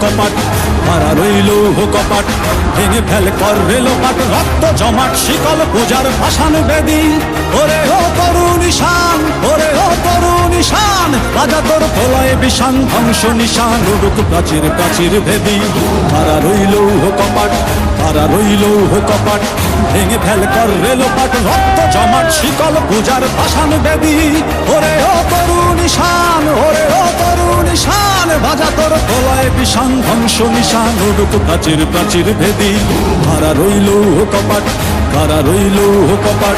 কপাট, কারা রইল কপাট, ভেঙে ফেল কর রেলোপাট, রক্ত জমাট শিকল পূজার পাষাণ বেদী। ওরে ও তরুণ নিশান, ওরে ও তরুণ নিশান, রাজা তোর প্রলয় বিষাণ ধ্বংস নিশান, উড়ুক প্রাচীর প্রাচীর ভেদী। কারা রইল কপাট, কারা রইল কপাট, ভেঙে ফেল কর রেলোপাট, রক্ত জমাট শিকল পূজার পাষাণ বেদী। ওরে ও তরুণ নিশান, ওরে ও তরুণ নিশান, বাজা তোর প্রলয় বিষাণ ধ্বংস নিশান, উড়ুক প্রাচীর প্রাচীর ভেদী। কারা রইল কপাট, কারা রইল কপাট।